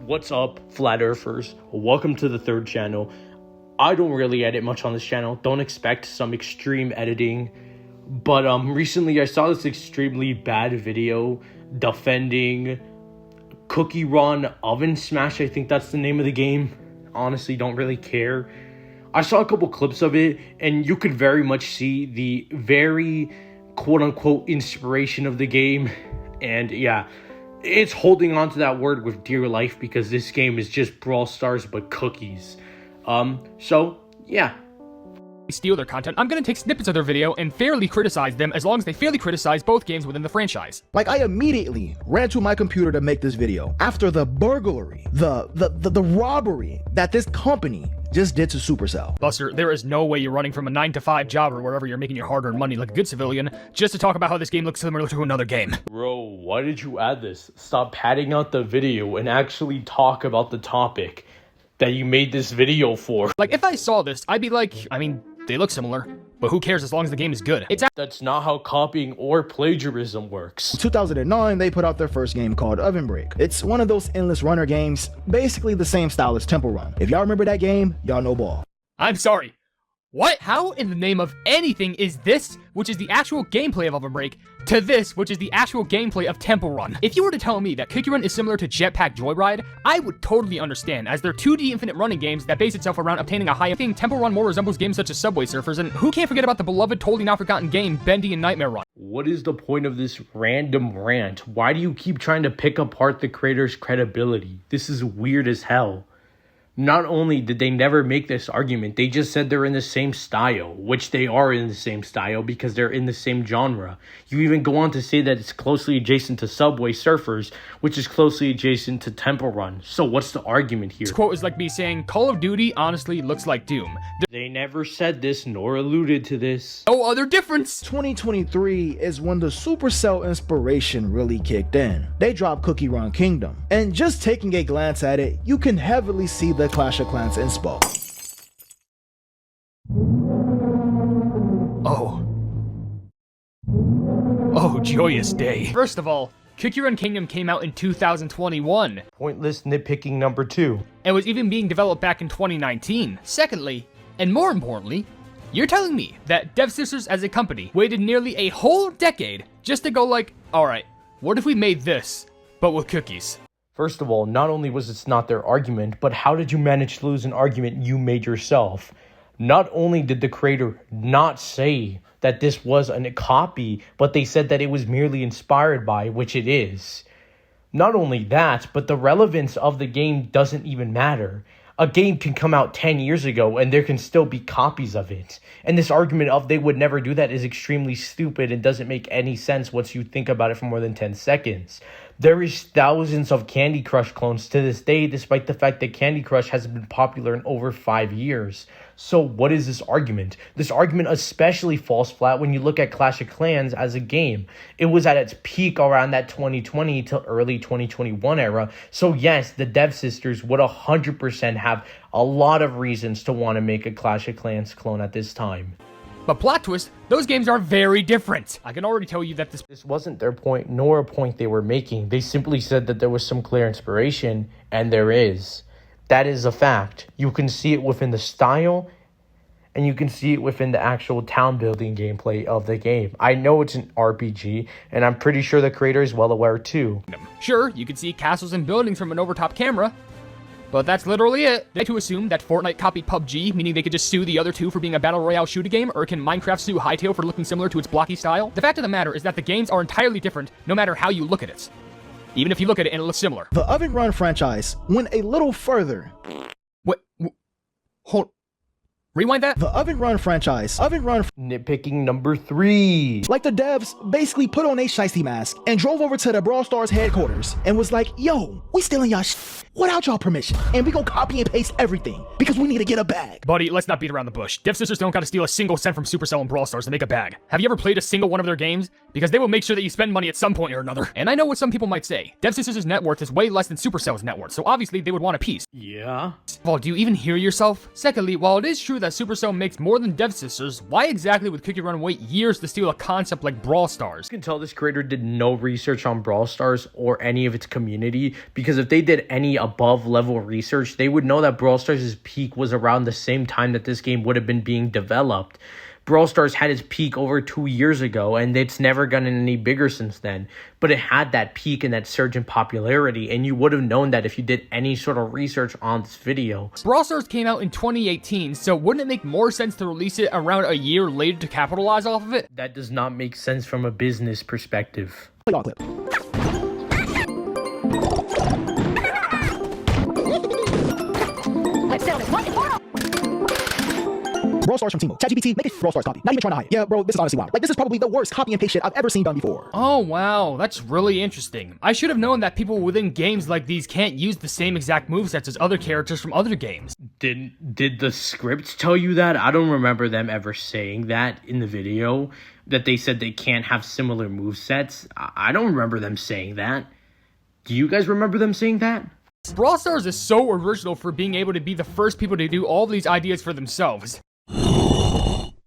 What's up, flat earthers? Welcome to the third channel. I don't really edit much on this channel. Don't expect some extreme editing. But recently I saw this extremely bad video defending Cookierun OvenSmash. I think that's the name of the game. Honestly, don't really care. I saw a couple clips of it, and you could very much see the very quote-unquote inspiration of the game. And yeah, it's holding on to that word with dear life because this game is just Brawl Stars but cookies. So yeah. Steal their content, I'm gonna take snippets of their video and fairly criticize them as long as they fairly criticize both games within the franchise. Like, I immediately ran to my computer to make this video after the burglary, the robbery that this company just did to Supercell. Buster, there is no way you're running from a 9-to-5 job or wherever you're making your hard-earned money like a good civilian just to talk about how this game looks similar to another game. Bro, why did you add this? Stop padding out the video and actually talk about the topic that you made this video for. Like, if I saw this, I'd be like, I mean, they look similar, but who cares as long as the game is good? That's not how copying or plagiarism works. In 2009, they put out their first game called Oven Break. It's one of those endless runner games, basically the same style as Temple Run. If y'all remember that game, y'all know ball. I'm sorry. What? How in the name of anything is this, which is the actual gameplay of Oven Break, to this, which is the actual gameplay of Temple Run? If you were to tell me that Cookierun is similar to Jetpack Joyride, I would totally understand, as they're 2D infinite running games that base itself around obtaining a high. I think Temple Run more resembles games such as Subway Surfers, and who can't forget about the beloved, totally not forgotten game, Bendy and Nightmare Run? What is the point of this random rant? Why do you keep trying to pick apart the creator's credibility? This is weird as hell. Not only did they never make this argument, they just said they're in the same style, which they are in the same style because they're in the same genre. You even go on to say that it's closely adjacent to Subway Surfers, which is closely adjacent to Temple Run. So what's the argument here? This quote is like me saying, Call of Duty honestly looks like Doom. They never said this nor alluded to this. No other difference! 2023 is when the Supercell inspiration really kicked in. They dropped Cookierun Kingdom, and just taking a glance at it, you can heavily see the Clash of Clans inspo. Oh, joyous day. First of all, Cookierun Kingdom came out in 2021. Pointless nitpicking number 2. And was even being developed back in 2019. Secondly, and more importantly, you're telling me that Dev Sisters as a company waited nearly a whole decade just to go like, alright, what if we made this, but with cookies? First of all, not only was this not their argument, but how did you manage to lose an argument you made yourself? Not only did the creator not say that this was a copy, but they said that it was merely inspired by, which it is. Not only that, but the relevance of the game doesn't even matter. A game can come out 10 years ago and there can still be copies of it. And this argument of they would never do that is extremely stupid and doesn't make any sense once you think about it for more than 10 seconds. There is thousands of Candy Crush clones to this day, despite the fact that Candy Crush hasn't been popular in over 5 years. So what is this argument? This argument especially falls flat when you look at Clash of Clans as a game. It was at its peak around that 2020 to early 2021 era. So yes, the Dev Sisters would 100% have a lot of reasons to want to make a Clash of Clans clone at this time. But plot twist, those games are very different. I can already tell you that This wasn't their point, nor a point they were making. They simply said that there was some clear inspiration, and there is. That is a fact. You can see it within the style, and you can see it within the actual town building gameplay of the game. I know it's an RPG, and I'm pretty sure the creator is well aware too. Sure, you can see castles and buildings from an overtop camera, but that's literally it. They to assume that Fortnite copied PUBG, meaning they could just sue the other two for being a battle royale shooter game, or can Minecraft sue Hytale for looking similar to its blocky style? The fact of the matter is that the games are entirely different no matter how you look at it. Even if you look at it and it looks similar. The Oven Run franchise went a little further. What? Hold. Rewind that? The Oven Run franchise. Nitpicking number 3. Like, the devs basically put on a shiesty mask and drove over to the Brawl Stars headquarters and was like, yo, we stealing y'all without y'all permission, and we gonna copy and paste everything because we need to get a bag. Buddy, let's not beat around the bush. Dev Sisters don't gotta steal a single cent from Supercell and Brawl Stars to make a bag. Have you ever played a single one of their games? Because they will make sure that you spend money at some point or another. And I know what some people might say. Dev Sisters' net worth is way less than Supercell's net worth, so obviously they would want a piece. Yeah? Well, do you even hear yourself? Secondly, while it is true that Supercell makes more than Dev Sisters, why exactly would Cookierun wait years to steal a concept like Brawl Stars? You can tell this creator did no research on Brawl Stars or any of its community, because if they did any above level research, they would know that Brawl Stars' peak was around the same time that this game would have been being developed. Brawl Stars had its peak over 2 years ago, and it's never gotten any bigger since then. But it had that peak and that surge in popularity, and you would have known that if you did any sort of research on this video. Brawl Stars came out in 2018, so wouldn't it make more sense to release it around a year later to capitalize off of it? That does not make sense from a business perspective. Play all clip. Brawl Stars from Timo. ChatGPT, make it Brawl Stars copy. Not even trying to hide it. Yeah, bro, this is honestly wild. Like, this is probably the worst copy and paste shit I've ever seen done before. Oh wow, that's really interesting. I should have known that people within games like these can't use the same exact movesets as other characters from other games. Did the scripts tell you that? I don't remember them ever saying that in the video, that they said they can't have similar movesets. I don't remember them saying that. Do you guys remember them saying that? Brawl Stars is so original for being able to be the first people to do all these ideas for themselves.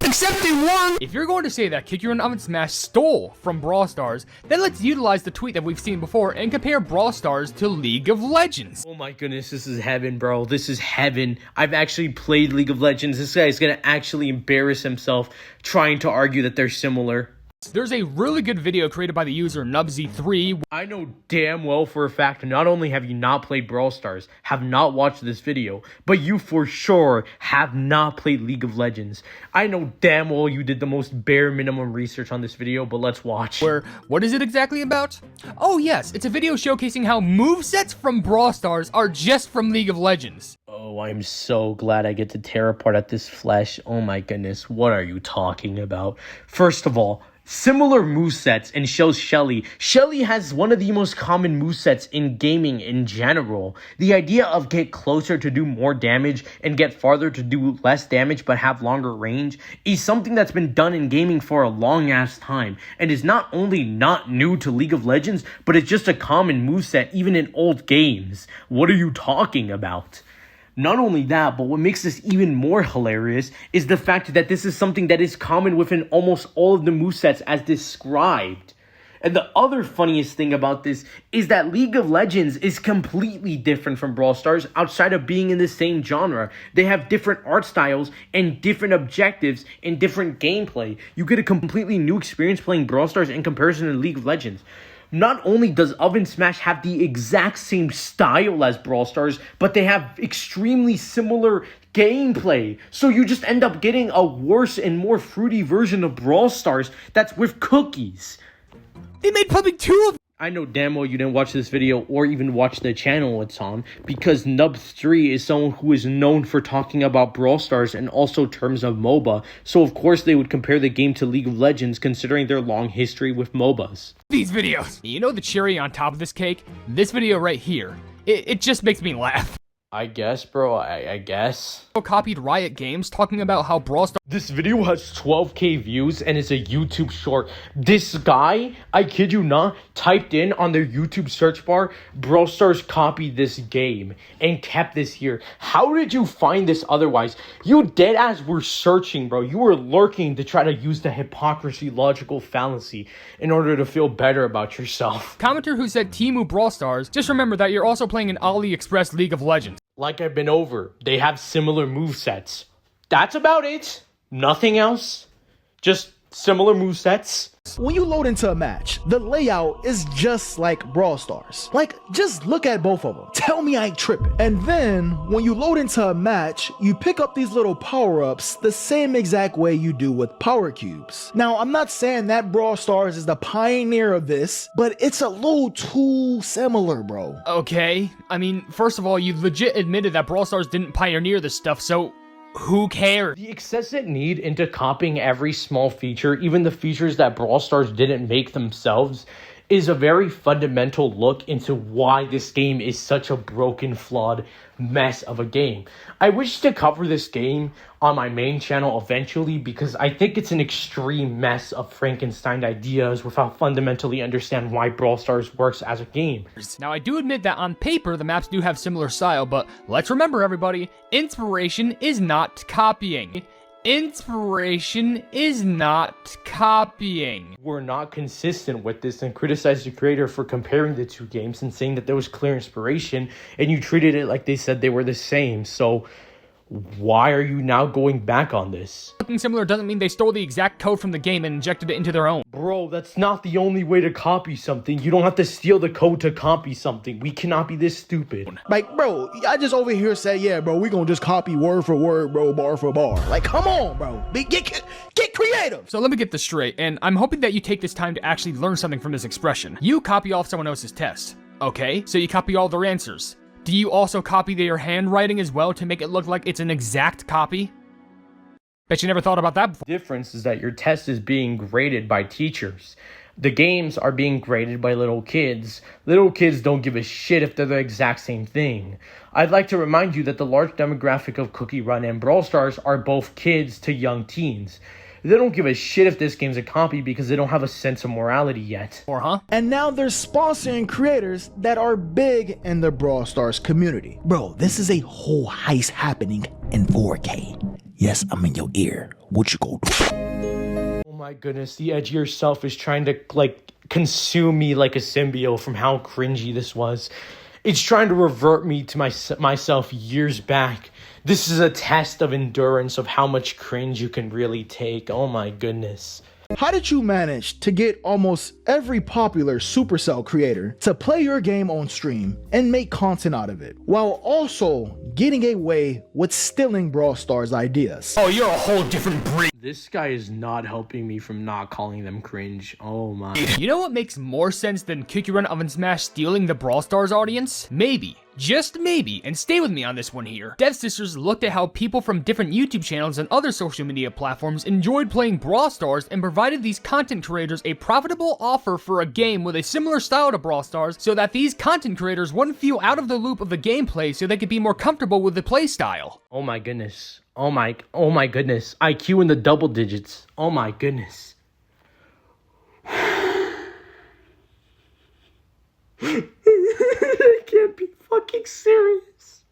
Except they won! If you're going to say that Cookierun OvenSmash stole from Brawl Stars, then let's utilize the tweet that we've seen before and compare Brawl Stars to League of Legends. Oh my goodness, this is heaven, bro. This is heaven. I've actually played League of Legends. This guy is gonna actually embarrass himself trying to argue that they're similar. There's a really good video created by the user Nubsy3. I know damn well for a fact, not only have you not played Brawl Stars, have not watched this video, but you for sure have not played League of Legends. I know damn well you did the most bare minimum research on this video, but let's watch. What is it exactly about? Oh yes, it's a video showcasing how movesets from Brawl Stars are just from League of Legends. Oh, I'm so glad I get to tear apart at this flesh. Oh my goodness, what are you talking about? First of all, similar movesets and shows Shelly. Shelly has one of the most common movesets in gaming in general. The idea of get closer to do more damage and get farther to do less damage but have longer range is something that's been done in gaming for a long ass time and is not only not new to League of Legends, but it's just a common moveset even in old games. What are you talking about? Not only that, but what makes this even more hilarious is the fact that this is something that is common within almost all of the movesets as described. And the other funniest thing about this is that League of Legends is completely different from Brawl Stars outside of being in the same genre. They have different art styles and different objectives and different gameplay. You get a completely new experience playing Brawl Stars in comparison to League of Legends. Not only does OvenSmash have the exact same style as Brawl Stars, but they have extremely similar gameplay. So you just end up getting a worse and more fruity version of Brawl Stars that's with cookies. They made public 2 of. I know damn well you didn't watch this video or even watch the channel it's on, because Nubs3 is someone who is known for talking about Brawl Stars and also terms of MOBA, so of course they would compare the game to League of Legends considering their long history with MOBAs. These videos. You know the cherry on top of this cake? This video right here. It just makes me laugh. I guess, bro, I guess. Copied Riot Games talking about how Brawl Stars. This video has 12k views and is a YouTube short. This guy, I kid you not, typed in on their YouTube search bar, Brawl Stars copied this game and kept this here. How did you find this otherwise? You deadass were searching, bro. You were lurking to try to use the hypocrisy logical fallacy in order to feel better about yourself. Commenter who said Temu Brawl Stars, just remember that you're also playing an AliExpress League of Legends. Like I've been over, they have similar movesets. That's about it. Nothing else. Just similar movesets. When you load into a match, the layout is just like Brawl Stars. Like, just look at both of them. Tell me I ain't tripping. And then, when you load into a match, you pick up these little power-ups the same exact way you do with power cubes. Now, I'm not saying that Brawl Stars is the pioneer of this, but it's a little too similar, bro. Okay, I mean, first of all, you legit admitted that Brawl Stars didn't pioneer this stuff, so who cares? The excessive need into copying every small feature, even the features that Brawl Stars didn't make themselves, is a very fundamental look into why this game is such a broken, flawed mess of a game. I wish to cover this game on my main channel eventually because I think it's an extreme mess of Frankenstein ideas without fundamentally understand why Brawl Stars works as a game. Now, I do admit that on paper, the maps do have similar style, but let's remember, everybody, inspiration is not copying. Inspiration is not copying. We're not consistent with this and criticize the creator for comparing the two games and saying that there was clear inspiration, and you treated it like they said they were the same. So why are you now going back on this? Looking similar doesn't mean they stole the exact code from the game and injected it into their own. Bro, that's not the only way to copy something. You don't have to steal the code to copy something. We cannot be this stupid. Like, bro, I just over here say, yeah, bro, we gonna just copy word for word, bro, bar for bar. Like, come on, bro. Get creative. So let me get this straight, and I'm hoping that you take this time to actually learn something from this expression. You copy off someone else's test. Okay, so you copy all their answers. Do you also copy their handwriting as well to make it look like it's an exact copy? Bet you never thought about that before. The difference is that your test is being graded by teachers. The games are being graded by little kids. Little kids don't give a shit if they're the exact same thing. I'd like to remind you that the large demographic of Cookierun and Brawl Stars are both kids to young teens. They don't give a shit if this game's a copy because they don't have a sense of morality yet. And now they're sponsoring creators that are big in the Brawl Stars community. Bro, this is a whole heist happening in 4K. Yes, I'm in your ear. What you gonna do? Oh my goodness, the edge of yourself is trying to, consume me like a symbiote from how cringy this was. It's trying to revert me to myself years back. This is a test of endurance of how much cringe you can really take. Oh my goodness. How did you manage to get almost every popular Supercell creator to play your game on stream and make content out of it, while also getting away with stealing Brawl Stars ideas? Oh, you're a whole different breed. This guy is not helping me from not calling them cringe. Oh my. You know what makes more sense than Cookierun OvenSmash stealing the Brawl Stars audience? Maybe, just maybe, and stay with me on this one here. Dev Sisters looked at how people from different YouTube channels and other social media platforms enjoyed playing Brawl Stars and provided these content creators a profitable offer for a game with a similar style to Brawl Stars so that these content creators wouldn't feel out of the loop of the gameplay so they could be more comfortable with the play style. Oh my goodness. Oh my goodness. IQ in the double digits. Oh my goodness. I can't be fucking serious.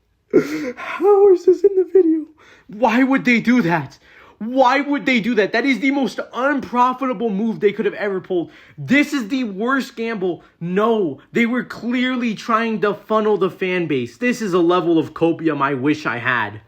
How is this in the video? Why would they do that? Why would they do that? That is the most unprofitable move they could have ever pulled. This is the worst gamble. No, they were clearly trying to funnel the fan base. This is a level of copium I wish I had.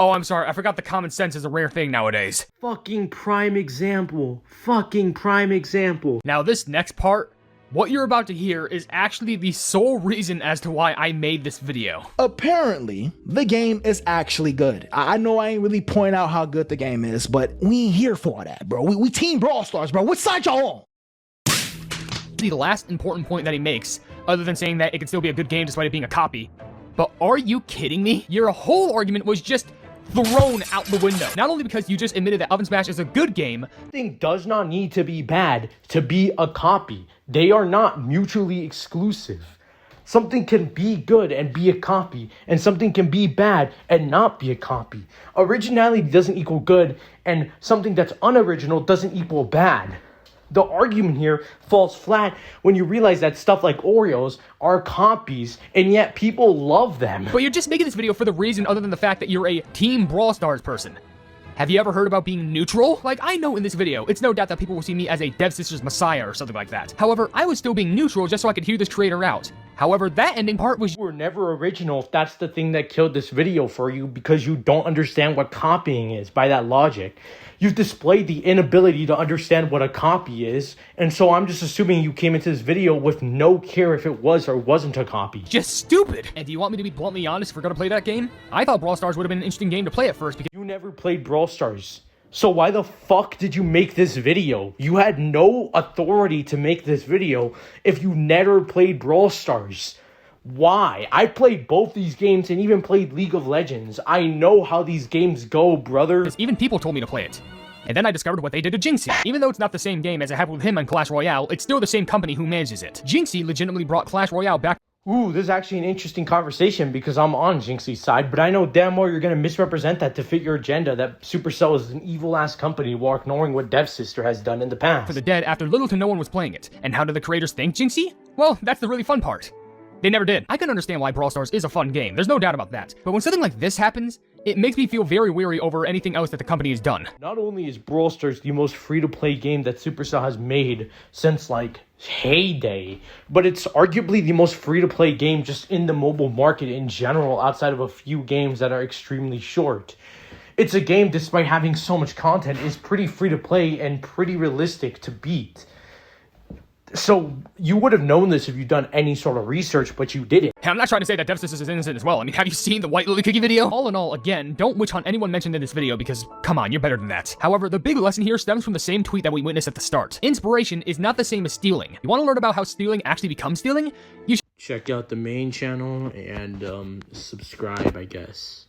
Oh, I'm sorry, I forgot the common sense is a rare thing nowadays. Fucking prime example. Fucking prime example. Now this next part, what you're about to hear is actually the sole reason as to why I made this video. Apparently, the game is actually good. I know I ain't really point out how good the game is, but we ain't here for that, bro. We team Brawl Stars, bro. What side y'all on? The last important point that he makes, other than saying that it can still be a good game despite it being a copy. But are you kidding me? Your whole argument was just thrown out the window. Not only because you just admitted that OvenSmash is a good game. Something does not need to be bad to be a copy. They are not mutually exclusive. Something can be good and be a copy, and something can be bad and not be a copy. Originality doesn't equal good, and something that's unoriginal doesn't equal bad. The argument here falls flat when you realize that stuff like Oreos are copies, and yet people love them. But you're just making this video for the reason other than the fact that you're a Team Brawl Stars person. Have you ever heard about being neutral? Like, I know in this video, it's no doubt that people will see me as a Dev Sisters messiah or something like that. However, I was still being neutral just so I could hear this creator out. However, that ending part was— You were never original if that's the thing that killed this video for you because you don't understand what copying is by that logic. You've displayed the inability to understand what a copy is, and so I'm just assuming you came into this video with no care if it was or wasn't a copy. just stupid. And do you want me to be bluntly honest if we're gonna play that game? I thought Brawl Stars would have been an interesting game to play at first because— You never played Brawl Stars. So why the fuck did you make this video? You had no authority to make this video if you never played Brawl Stars. Why? I played both these games and even played League of Legends. I know how these games go, brother. even people told me to play it. And then I discovered what they did to Jinxie. Even though it's not the same game as it happened with him on Clash Royale, it's still the same company who manages it. Jinxie legitimately brought Clash Royale back. Ooh, this is actually an interesting conversation because I'm on Jinxie's side, but I know damn well you're gonna misrepresent that to fit your agenda that Supercell is an evil-ass company while ignoring what Dev Sister has done in the past. For the dead after little to no one was playing it. And how did the creators thank Jinxie? Well, that's the really fun part. They never did. I can understand why Brawl Stars is a fun game, there's no doubt about that. But when something like this happens, it makes me feel very weary over anything else that the company has done. Not only is Brawl Stars the most free-to-play game that Supercell has made since, like, heyday, but it's arguably the most free-to-play game just in the mobile market in general, outside of a few games that are extremely short. It's a game, despite having so much content, is pretty free-to-play and pretty realistic to beat. So, you would have known this if you'd done any sort of research, but you didn't. Hey, I'm not trying to say that Devsys is innocent as well. I mean, have you seen the White Lily Cookie video? All in all, again, don't witch hunt anyone mentioned in this video because, come on, you're better than that. However, the big lesson here stems from the same tweet that we witnessed at the start. Inspiration is not the same as stealing. You want to learn about how stealing actually becomes stealing? You should Check out the main channel and subscribe, I guess.